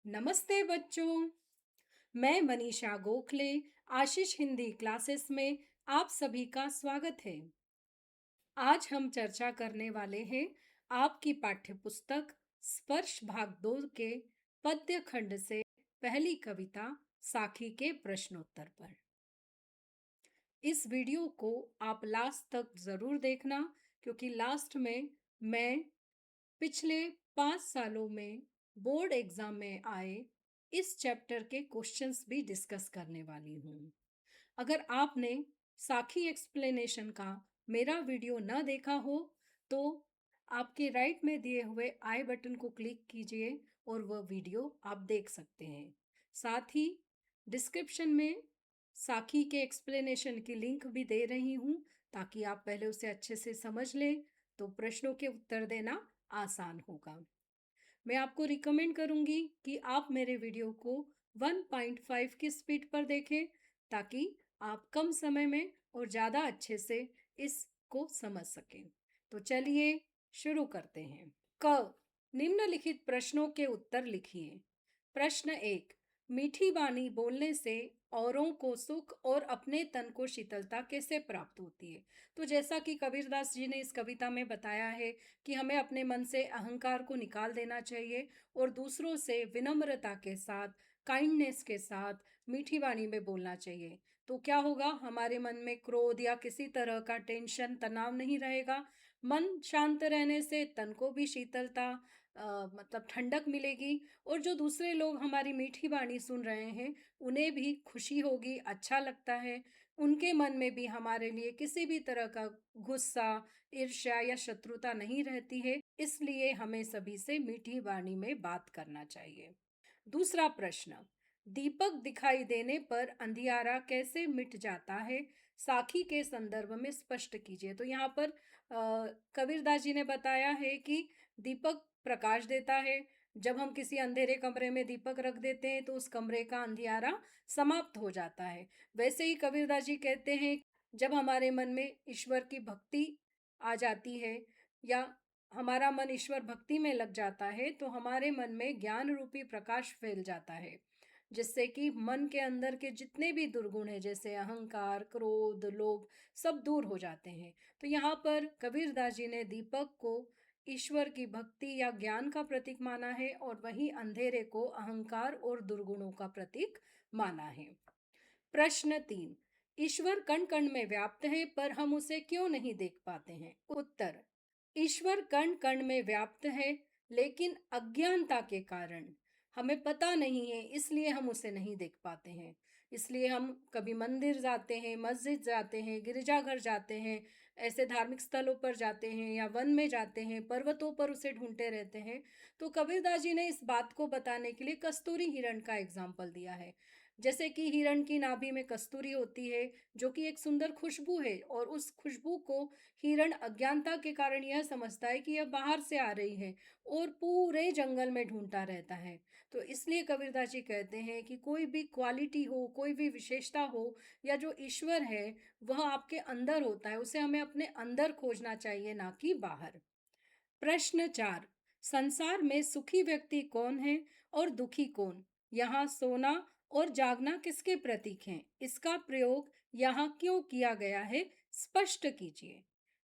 नमस्ते बच्चों। मैं मनीषा गोखले आशीष हिंदी क्लासेस में आप सभी का स्वागत है। आज हम चर्चा करने वाले हैं आपकी पाठ्य पुस्तक स्पर्श भाग 2 के पद्य खंड से पहली कविता साखी के प्रश्नोत्तर पर। इस वीडियो को आप लास्ट तक जरूर देखना, क्योंकि लास्ट में मैं पिछले 5 सालों में बोर्ड एग्जाम में आए इस चैप्टर के क्वेश्चंस भी डिस्कस करने वाली हूँ। अगर आपने साखी एक्सप्लेनेशन का मेरा वीडियो न देखा हो तो आपके राइट में दिए हुए आई बटन को क्लिक कीजिए और वह वीडियो आप देख सकते हैं। साथ ही डिस्क्रिप्शन में साखी के एक्सप्लेनेशन की लिंक भी दे रही हूँ, ताकि आप पहले उसे अच्छे से समझ लें तो प्रश्नों के उत्तर देना आसान होगा। मैं आपको रिकमेंड करूंगी कि आप मेरे वीडियो को 1.5 की स्पीड पर देखें, ताकि आप कम समय में और ज़्यादा अच्छे से इसको समझ सकें। तो चलिए शुरू करते हैं। क, निम्नलिखित प्रश्नों के उत्तर लिखिए। प्रश्न 1, मीठी वाणी बोलने से औरों को सुख और अपने तन को शीतलता कैसे प्राप्त होती है? तो जैसा कि कबीरदास जी ने इस कविता में बताया है कि हमें अपने मन से अहंकार को निकाल देना चाहिए और दूसरों से विनम्रता के साथ, काइंडनेस के साथ मीठी वाणी में बोलना चाहिए। तो क्या होगा, हमारे मन में क्रोध या किसी तरह का टेंशन, तनाव नहीं रहेगा। मन शांत रहने से तन को भी शीतलता, मतलब ठंडक मिलेगी, और जो दूसरे लोग हमारी मीठी वाणी सुन रहे हैं उन्हें भी खुशी होगी, अच्छा लगता है। उनके मन में भी हमारे लिए किसी भी तरह का गुस्सा, ईर्ष्या या शत्रुता नहीं रहती है। इसलिए हमें सभी से मीठी वाणी में बात करना चाहिए। दूसरा प्रश्न, दीपक दिखाई देने पर अंधियारा कैसे मिट जाता है? साखी के संदर्भ में स्पष्ट कीजिए। तो यहाँ पर कबीरदास जी ने बताया है कि दीपक प्रकाश देता है। जब हम किसी अंधेरे कमरे में दीपक रख देते हैं तो उस कमरे का अंधियारा समाप्त हो जाता है। वैसे ही कबीरदास जी कहते हैं, जब हमारे मन में ईश्वर की भक्ति आ जाती है या हमारा मन ईश्वर भक्ति में लग जाता है, तो हमारे मन में ज्ञान रूपी प्रकाश फैल जाता है, जिससे कि मन के अंदर के जितने भी दुर्गुण हैं, जैसे अहंकार, क्रोध, लोभ, सब दूर हो जाते हैं। तो यहाँ पर कबीरदास जी ने दीपक को ईश्वर की भक्ति या ज्ञान का प्रतीक माना है, और वहीं अंधेरे को अहंकार और दुर्गुणों का प्रतीक माना है। प्रश्न 3, ईश्वर कण कण में व्याप्त है पर हम उसे क्यों नहीं देख पाते हैं? उत्तर, ईश्वर कण कण में व्याप्त है, लेकिन अज्ञानता के कारण हमें पता नहीं है, इसलिए हम उसे नहीं देख पाते हैं। इसलिए हम कभी मंदिर जाते हैं, मस्जिद जाते हैं, गिरजाघर जाते हैं, ऐसे धार्मिक स्थलों पर जाते हैं या वन में जाते हैं, पर्वतों पर उसे ढूंढते रहते हैं। तो कबीरदास जी ने इस बात को बताने के लिए कस्तूरी हिरण का एग्जाम्पल दिया है। जैसे कि हिरण की नाभि में कस्तूरी होती है, जो कि एक सुंदर खुशबू है, और उस खुशबू को हिरण अज्ञानता के कारण यह समझता है कि यह बाहर से आ रही है, और पूरे जंगल में ढूंढता रहता है। तो इसलिए कबीरदास जी कहते हैं कि कोई भी क्वालिटी हो, कोई भी विशेषता हो, या जो ईश्वर है वह आपके अंदर होता है, उसे हमें अपने अंदर खोजना चाहिए, ना कि बाहर। प्रश्न 4, संसार में सुखी व्यक्ति कौन है और दुखी कौन? यहाँ सोना और जागना किसके प्रतीक हैं? इसका प्रयोग यहाँ क्यों किया गया है, स्पष्ट कीजिए।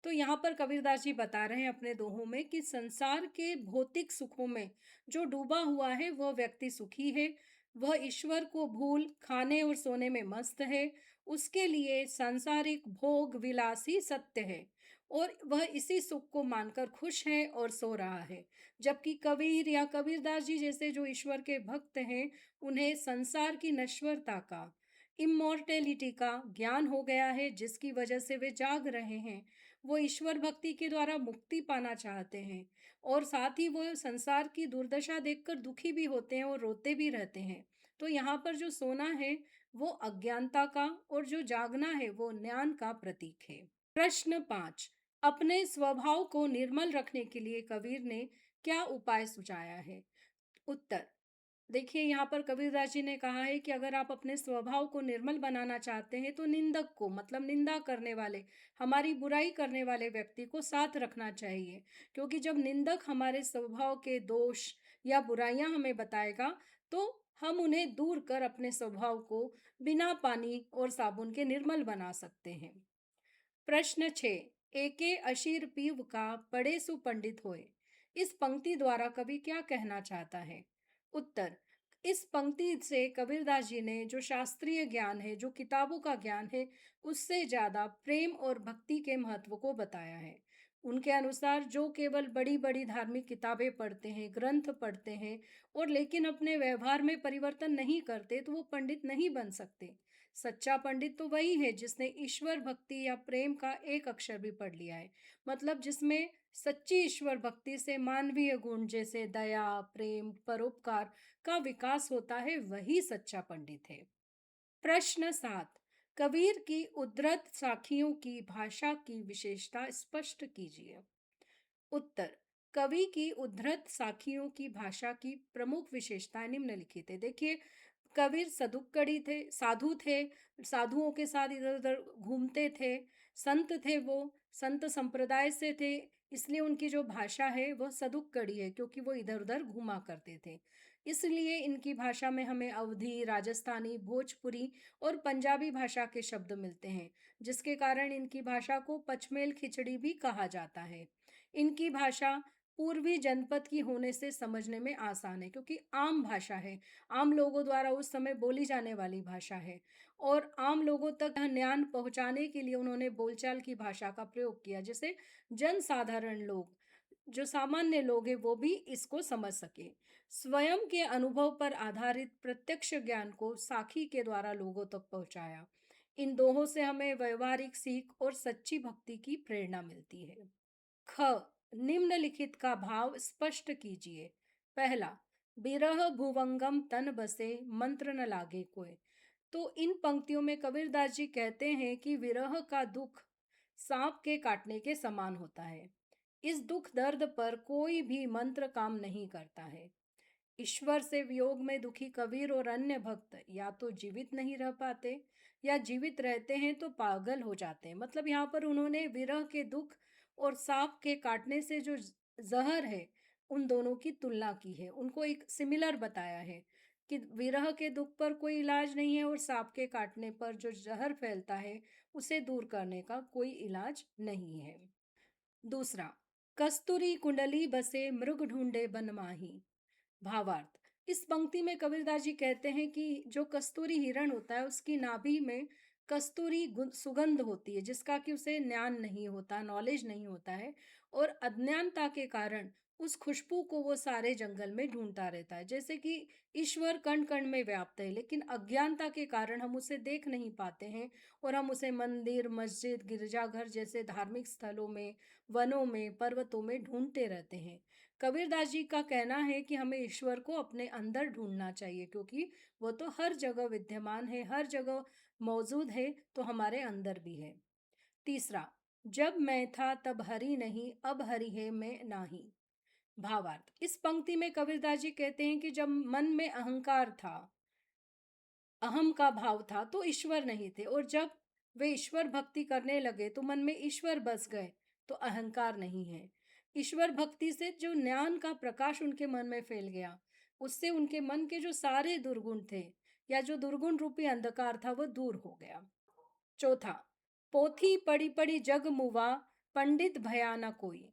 तो यहाँ पर कबीरदास जी बता रहे हैं अपने दोहों में कि संसार के भौतिक सुखों में जो डूबा हुआ है वह व्यक्ति सुखी है। वह ईश्वर को भूल खाने और सोने में मस्त है। उसके लिए सांसारिक भोग विलासी सत्य है, और वह इसी सुख को मानकर खुश है और सो रहा है। जबकि कबीर या कबीरदास जी जैसे जो ईश्वर के भक्त हैं, उन्हें संसार की नश्वरता का, इमॉर्टेलिटी का ज्ञान हो गया है, जिसकी वजह से वे जाग रहे हैं। वो ईश्वर भक्ति के द्वारा मुक्ति पाना चाहते हैं, और साथ ही वो संसार की दुर्दशा देखकर दुखी भी होते हैं और रोते भी रहते हैं। तो यहाँ पर जो सोना है वो अज्ञानता का, और जो जागना है वो ज्ञान का प्रतीक है। प्रश्न 5, अपने स्वभाव को निर्मल रखने के लिए कबीर ने क्या उपाय सुझाया है? उत्तर, देखिए यहाँ पर कबीरदास जी ने कहा है कि अगर आप अपने स्वभाव को निर्मल बनाना चाहते हैं तो निंदक को, मतलब निंदा करने वाले, हमारी बुराई करने वाले व्यक्ति को साथ रखना चाहिए। क्योंकि जब निंदक हमारे स्वभाव के दोष या बुराइयां हमें बताएगा, तो हम उन्हें दूर कर अपने स्वभाव को बिना पानी और साबुन के निर्मल बना सकते हैं। प्रश्न 6, एके अशीर पीव का पढ़े सु पंडित होए। इस पंक्ति द्वारा कवि क्या कहना चाहता है? उत्तर, इस पंक्ति से कबीरदास जी ने जो शास्त्रीय ज्ञान है, जो किताबों का ज्ञान है, उससे ज्यादा प्रेम और भक्ति के महत्व को बताया है। उनके अनुसार जो केवल बड़ी बड़ी धार्मिक किताबें पढ़ते हैं, ग्रंथ पढ़ते हैं और लेकिन अपने व्यवहार में परिवर्तन नहीं करते, तो वो पंडित नहीं बन सकते। सच्चा पंडित तो वही है जिसने ईश्वर भक्ति या प्रेम का एक अक्षर भी पढ़ लिया है, मतलब जिसमें सच्ची ईश्वर भक्ति से मानवीय गुण जैसे दया, प्रेम, परोपकार का विकास होता है, वही सच्चा पंडित है। प्रश्न 7, कबीर की उद्धृत साखियों की भाषा की विशेषता स्पष्ट कीजिए। उत्तर, कवि की उद्धृत साखियों की भाषा की प्रमुख विशेषताएं निम्नलिखित है। देखिए, कबीर सदुक्कड़ी थे, साधु थे, साधुओं के साथ इधर उधर घूमते थे, संत थे, वो संत संप्रदाय से थे, इसलिए उनकी जो भाषा है वह सदुक्कड़ी है, क्योंकि वो इधर उधर घूमा करते थे। इसलिए इनकी भाषा में हमें अवधी, राजस्थानी, भोजपुरी और पंजाबी भाषा के शब्द मिलते हैं, जिसके कारण इनकी भाषा को पचमेल खिचड़ी भी कहा जाता है। इनकी भाषा पूर्वी जनपद की होने से समझने में आसान है, क्योंकि आम भाषा है, आम लोगों द्वारा उस समय बोली जाने वाली भाषा है और आम लोगों तक ज्ञान पहुंचाने के लिए उन्होंने बोलचाल की भाषा का प्रयोग किया, जिससे जन साधारण लोग, जो सामान्य लोग हैं, वो भी इसको समझ सके। स्वयं के अनुभव पर आधारित प्रत्यक्ष ज्ञान को साखी के द्वारा लोगों तक पहुंचाया। इन दोहों से हमें व्यवहारिक सीख और सच्ची भक्ति की प्रेरणा मिलती है। ख, निम्नलिखित का भाव स्पष्ट कीजिए। पहला, बिरह भुवंगम तन बसे मंत्र न लागे कोय। तो इन पंक्तियों में कबीरदास जी कहते हैं कि विरह का दुख सांप के काटने के समान होता है। इस दुख दर्द पर कोई भी मंत्र काम नहीं करता है। ईश्वर से वियोग में दुखी कबीर और अन्य भक्त या तो जीवित नहीं रह पाते, या जीवित रहते हैं तो पागल हो जाते हैं। मतलब यहाँ पर उन्होंने विरह के दुख और सांप के काटने से जो जहर है, उन दोनों की तुलना की है, उनको एक सिमिलर बताया है कि विरह के दुख पर कोई इलाज नहीं है और सांप के काटने पर जो जहर फैलता है, उसे दूर करने का कोई इलाज नहीं है। दूसरा, कस्तूरी कुंडली बसे मृग ढूंढे बन माही। भावार्थ, इस पंक्ति में कबीरदास जी कहते हैं कि जो कस्तूरी हिरण होता है, उसकी नाभि में कस्तूरी सुगंध होती है, जिसका कि उसे ज्ञान नहीं होता, नॉलेज नहीं होता है, और अज्ञानता के कारण उस खुशबू को वो सारे जंगल में ढूंढता रहता है। जैसे कि ईश्वर कण कण में व्याप्त है, लेकिन अज्ञानता के कारण हम उसे देख नहीं पाते हैं और हम उसे मंदिर, मस्जिद, गिरजाघर जैसे धार्मिक स्थलों में, वनों में, पर्वतों में ढूंढते रहते हैं। कबीरदास जी का कहना है कि हमें ईश्वर को अपने अंदर ढूंढना चाहिए, क्योंकि वो तो हर जगह विद्यमान है, हर जगह मौजूद है, तो हमारे अंदर भी है। तीसरा, जब मैं था तब हरि नहीं, अब हरि है मैं नाही। भावार्थ, इस पंक्ति में कबीरदास जी कहते हैं कि जब मन में अहंकार था, अहम का भाव था, तो ईश्वर नहीं थे, और जब वे ईश्वर भक्ति करने लगे तो मन में ईश्वर बस गए, तो अहंकार नहीं है। ईश्वर भक्ति से जो ज्ञान का प्रकाश उनके मन में फैल गया, उससे उनके मन के जो सारे दुर्गुण थे, या जो दुर्गुण रूपी अंधकार था, वो दूर हो गया। चौथा, पोथी पड़ी पड़ी जग मुवा, पंडित भया न कोई।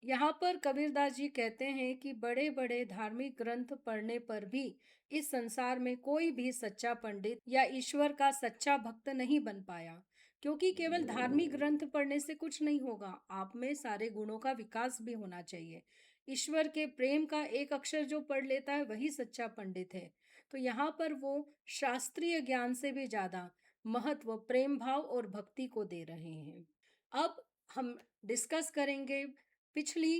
यहाँ पर कबीरदास जी कहते हैं कि बड़े बड़े धार्मिक ग्रंथ पढ़ने पर भी इस संसार में कोई भी सच्चा पंडित या ईश्वर का सच्चा भक्त नहीं बन पाया, क्योंकि केवल धार्मिक ग्रंथ पढ़ने से कुछ नहीं होगा, आप में सारे गुणों का विकास भी होना चाहिए। ईश्वर के प्रेम का एक अक्षर जो पढ़ लेता है, वही सच्चा पंडित है। तो यहाँ पर वो शास्त्रीय ज्ञान से भी ज्यादा महत्व प्रेम भाव और भक्ति को दे रहे हैं। अब हम डिस्कस करेंगे पिछली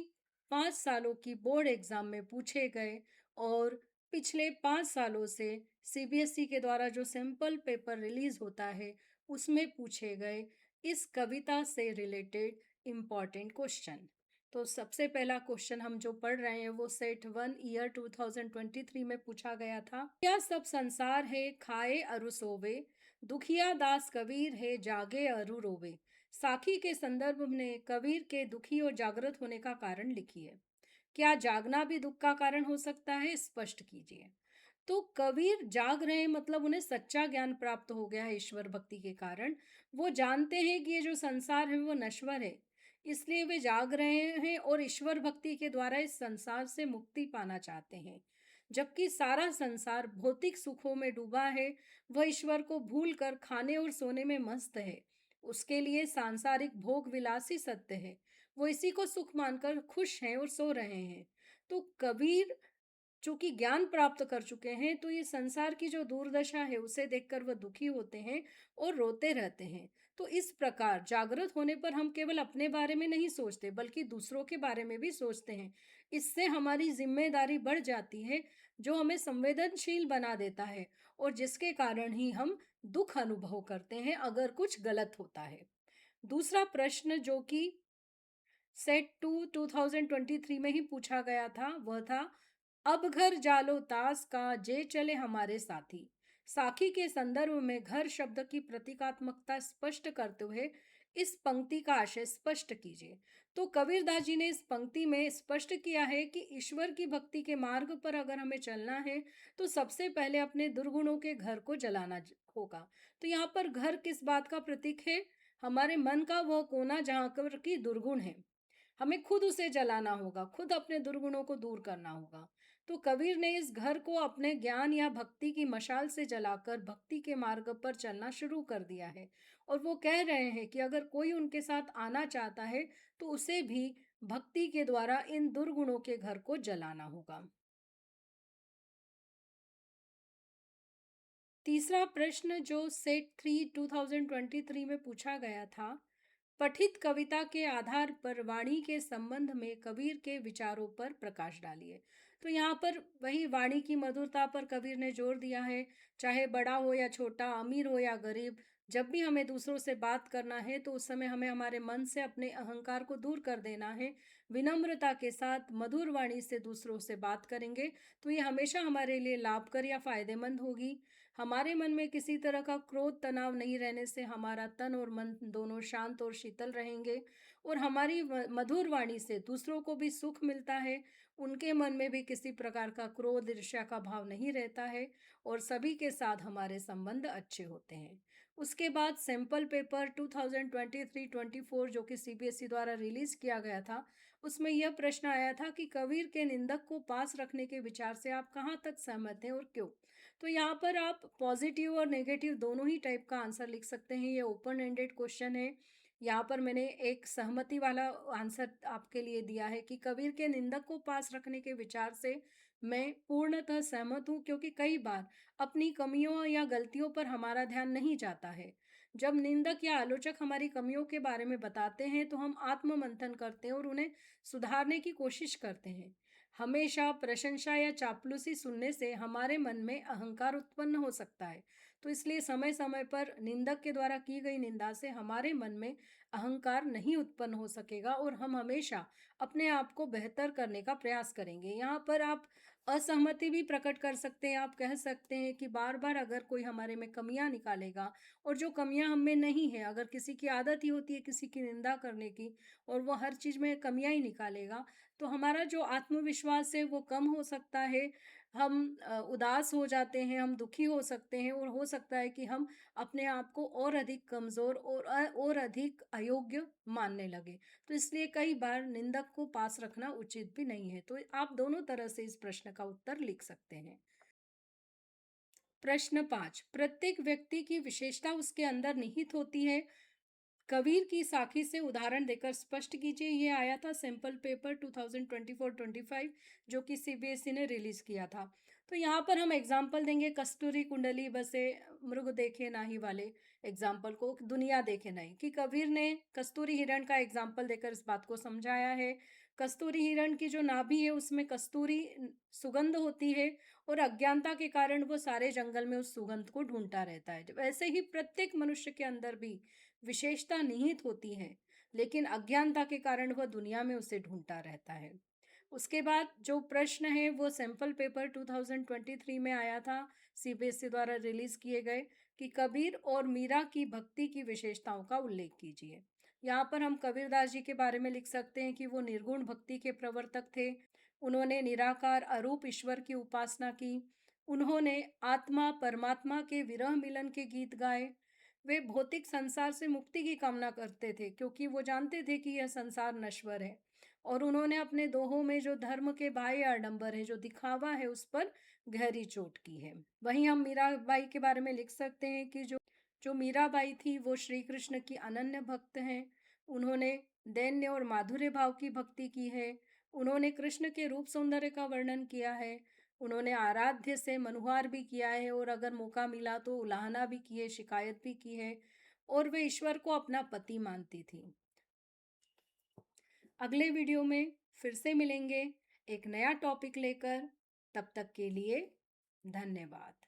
5 सालों की बोर्ड एग्जाम में पूछे गए और पिछले 5 सालों से सीबीएसई के द्वारा जो सैंपल पेपर रिलीज होता है, उसमें पूछे गए इस कविता से रिलेटेड इम्पॉर्टेंट क्वेश्चन। तो सबसे पहला क्वेश्चन हम जो पढ़ रहे हैं वो सेट 1 ईयर 2023 में पूछा गया था। क्या सब संसार है खाए अरु सोवे, दुखिया दास कबीर है जागे अरु रोवे। साखी के संदर्भ में कबीर के दुखी और जागृत होने का कारण लिखिए। क्या जागना भी दुख का कारण हो सकता है? स्पष्ट कीजिए। तो कबीर जाग रहे हैं मतलब उन्हें सच्चा ज्ञान प्राप्त हो गया है ईश्वर भक्ति के कारण। वो जानते हैं कि ये जो संसार है वो नश्वर है, इसलिए वे जाग रहे हैं और ईश्वर भक्ति के द्वारा इस संसार से मुक्ति पाना चाहते हैं। जबकि सारा संसार भौतिक सुखों में डूबा है, वह ईश्वर को भूल कर खाने और सोने में मस्त है। उसके लिए सांसारिक भोग विलासी सत्य है। वो इसी को सुख मानकर खुश हैं और सो रहे हैं। तो कबीर चूंकि ज्ञान प्राप्त कर चुके हैं, तो ये संसार की जो दुर्दशा है उसे देखकर वह दुखी होते हैं और रोते रहते हैं। तो इस प्रकार जागृत होने पर हम केवल अपने बारे में नहीं सोचते बल्कि दूसरों के बारे में भी सोचते हैं। इससे हमारी जिम्मेदारी बढ़ जाती है, जो हमें संवेदनशील बना देता है और जिसके कारण ही हम दुख अनुभव करते हैं अगर कुछ गलत होता है। दूसरा प्रश्न जो कि सेट टू 2023 में ही पूछा गया था वह था, अब घर जालो तास का जे चले हमारे साथी। साखी के संदर्भ में घर शब्द की प्रतीकात्मकता स्पष्ट करते हुए इस पंक्ति का आशय स्पष्ट कीजिए। तो कबीरदास जी ने इस पंक्ति में स्पष्ट किया है कि ईश्वर की भक्ति के मार्ग पर अगर हमें चलना है तो सबसे पहले अपने दुर्गुणों के घर को जलाना होगा। तो यहाँ पर घर किस बात का प्रतीक है? हमारे मन का वह कोना जहाँ पर की दुर्गुण है, हमें खुद उसे जलाना होगा, खुद अपने दुर्गुणों को दूर करना होगा। तो कबीर ने इस घर को अपने ज्ञान या भक्ति की मशाल से जलाकर भक्ति के मार्ग पर चलना शुरू कर दिया है। और वो कह रहे हैं कि अगर कोई उनके साथ आना चाहता है तो उसे भी भक्ति के द्वारा इन दुर्गुणों के घर को जलाना होगा। तीसरा प्रश्न जो सेट 3 2023 में पूछा गया था, पठित कविता के आधार पर वाणी के संबंध में कबीर के विचारों पर प्रकाश डालिए। तो यहाँ पर वही वाणी की मधुरता पर कबीर ने जोर दिया है। चाहे बड़ा हो या छोटा, अमीर हो या गरीब, जब भी हमें दूसरों से बात करना है तो उस समय हमें हमारे मन से अपने अहंकार को दूर कर देना है। विनम्रता के साथ मधुर वाणी से दूसरों से बात करेंगे तो ये हमेशा हमारे लिए लाभकर या फायदेमंद होगी। हमारे मन में किसी तरह का क्रोध तनाव नहीं रहने से हमारा तन और मन दोनों शांत और शीतल रहेंगे। और हमारी मधुर वाणी से दूसरों को भी सुख मिलता है, उनके मन में भी किसी प्रकार का क्रोध ईर्ष्या का भाव नहीं रहता है और सभी के साथ हमारे संबंध अच्छे होते हैं। उसके बाद सैंपल पेपर 2023-24 जो कि सीबीएसई द्वारा रिलीज किया गया था, उसमें यह प्रश्न आया था कि कबीर के निंदक को पास रखने के विचार से आप कहाँ तक सहमत हैं और क्यों। तो यहाँ पर आप पॉजिटिव और नेगेटिव दोनों ही टाइप का आंसर लिख सकते हैं। ये ओपन एंडेड क्वेश्चन है। यहाँ पर मैंने एक सहमति वाला आंसर आपके लिए दिया है कि कबीर के निंदक को पास रखने के विचार से मैं पूर्णतः सहमत हूँ, क्योंकि कई बार अपनी कमियों या गलतियों पर हमारा ध्यान नहीं जाता है। जब निंदक या आलोचक हमारी कमियों के बारे में बताते हैं तो हम आत्म मंथन करते हैं और उन्हें सुधारने की कोशिश करते हैं। हमेशा प्रशंसा या चापलूसी सुनने से हमारे मन में अहंकार उत्पन्न हो सकता है। तो इसलिए समय समय पर निंदक के द्वारा की गई निंदा से हमारे मन में अहंकार नहीं उत्पन्न हो सकेगा और हम हमेशा अपने आप को बेहतर करने का प्रयास करेंगे। यहाँ पर आप असहमति भी प्रकट कर सकते हैं। आप कह सकते हैं कि बार बार अगर कोई हमारे में कमियां निकालेगा और जो कमियां हम में नहीं है, अगर किसी की आदत ही होती है किसी की निंदा करने की और वो हर चीज़ में कमियां ही निकालेगा, तो हमारा जो आत्मविश्वास है वो कम हो सकता है। हम उदास हो जाते हैं, हम दुखी हो सकते हैं और हो सकता है कि हम अपने आप को और अधिक कमज़ोर और अधिक अयोग्य मानने लगे। तो इसलिए कई बार निंदक को पास रखना उचित भी नहीं है। तो आप दोनों तरह से इस प्रश्न का उत्तर लिख सकते हैं। प्रश्न 5, प्रत्येक व्यक्ति की विशेषता उसके अंदर निहित होती है। कबीर की साखी से उदाहरण देकर स्पष्ट कीजिए। ये आया था सैंपल पेपर 2024-25 जो कि सीबीएसई ने रिलीज किया था। तो यहाँ पर हम एग्जाम्पल देंगे कस्तूरी कुंडली बसे मृग देखे नाही वाले एग्जाम्पल को, दुनिया देखे नहीं, कि कबीर ने कस्तूरी हिरण का एग्जाम्पल देकर इस बात को समझाया है। कस्तूरी हिरण की जो नाभि है उसमें कस्तूरी सुगंध होती है और अज्ञानता के कारण वो सारे जंगल में उस सुगंध को ढूंढता रहता है। वैसे ही प्रत्येक मनुष्य के अंदर भी विशेषता निहित होती है, लेकिन अज्ञानता के कारण वह दुनिया में उसे ढूंढता रहता है। उसके बाद जो प्रश्न है वो सैंपल पेपर 2023 में आया था, सीबीएसई द्वारा रिलीज किए गए, कि कबीर और मीरा की भक्ति की विशेषताओं का उल्लेख कीजिए। यहाँ पर हम कबीरदास जी के बारे में लिख सकते हैं कि वो निर्गुण भक्ति के प्रवर्तक थे। उन्होंने निराकार अरूप ईश्वर की उपासना की। उन्होंने आत्मा परमात्मा के विरह मिलन के गीत गाए। वे भौतिक संसार से मुक्ति की कामना करते थे क्योंकि वो जानते थे कि यह संसार नश्वर है। और उन्होंने अपने दोहों में जो धर्म के बाह्य आडंबर है, जो दिखावा है, उस पर गहरी चोट की है। वहीं हम मीराबाई के बारे में लिख सकते हैं कि जो जो मीराबाई थी वो श्री कृष्ण की अनन्य भक्त हैं। उन्होंने दैन्य और माधुर्य भाव की भक्ति की है। उन्होंने कृष्ण के रूप सौंदर्य का वर्णन किया है। उन्होंने आराध्य से मनुहार भी किया है और अगर मौका मिला तो उलाहना भी की है, शिकायत भी की है। और वे ईश्वर को अपना पति मानती थी। अगले वीडियो में फिर से मिलेंगे एक नया टॉपिक लेकर। तब तक के लिए धन्यवाद।